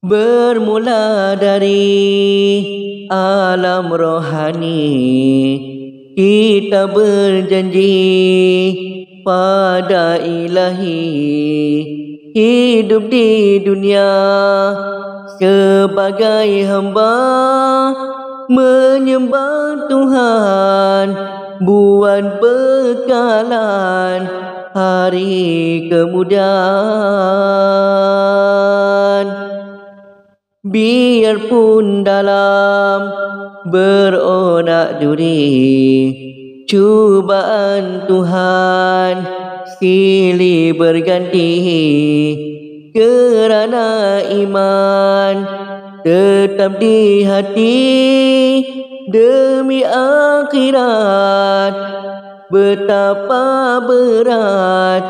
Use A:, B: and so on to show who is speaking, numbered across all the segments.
A: Bermula dari alam rohani, kita berjanji pada Ilahi, hidup di dunia sebagai hamba, menyembah Tuhan buat bekalan hari kemudian. Biarpun dalam beronak duri, cubaan Tuhan silih berganti, kerana iman tetap di hati, demi akhirat betapa berat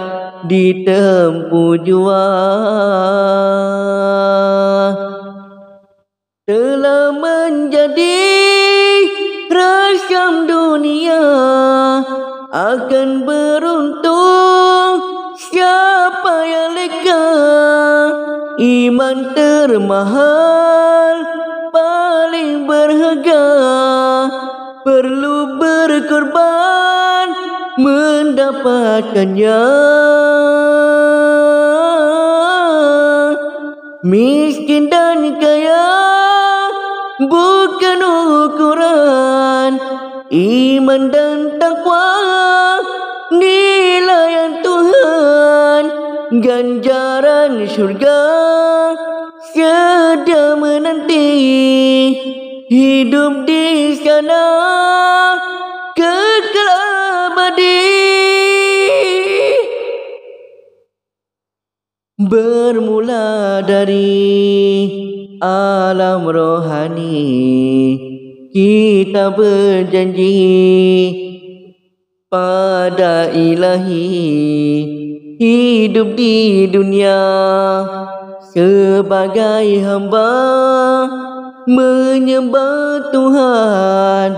A: ditempuh jua. Telah menjadi rasam dunia, akan beruntung siapa yang leka. Iman termahal, paling berharga, perlu berkorban mendapatkannya. Miskin dan kaya bukan ukuran, iman dan takwa nilaian Tuhan. Ganjaran syurga sedia menanti, hidup di sana kekal abadi. Bermula dari alam rohani, kita berjanji pada Ilahi, hidup di dunia sebagai hamba, menyembah Tuhan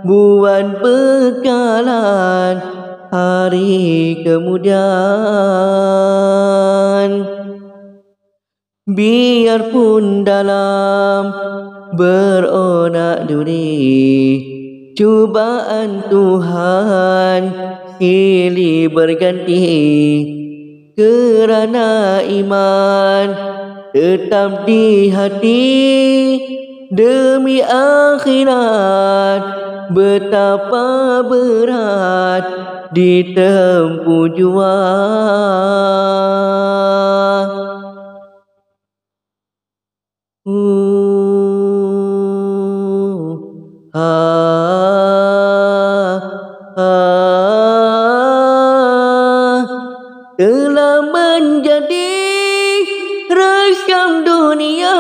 A: buat bekalan hari kemudian. Biarpun dalam beronak duri, cubaan Tuhan silih berganti, kerana iman tetap di hati, demi akhirat betapa berat ditempuh jua. Telah menjadi rasam dunia,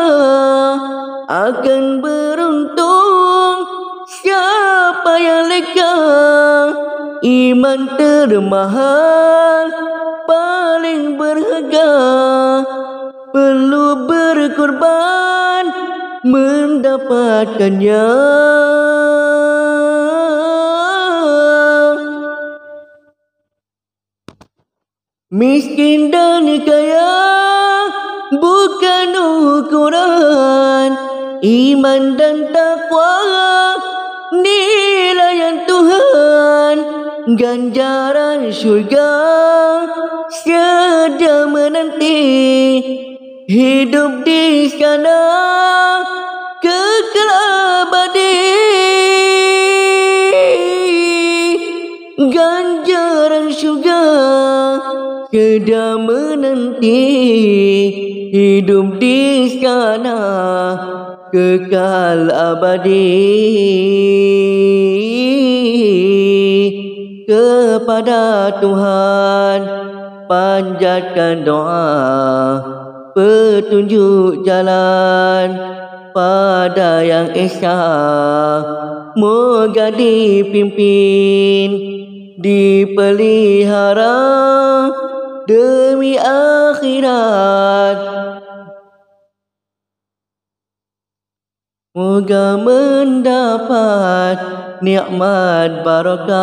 A: akan beruntung siapa yang leka. Iman termahal, paling berharga, perlu berkorban mendapatkannya. Miskin dan kaya bukan ukuran, iman dan takwa nilaian Tuhan. Ganjaran syurga sedia menanti, hidup di sana kekal abadi. Ganjaran syurga sedia menanti, hidup di sana kekal abadi. Kepada Tuhan panjatkan doa, petunjuk jalan pada Yang Esa, moga dipimpin, dipelihara demi akhirat. Moga mendapat nikmat barakah.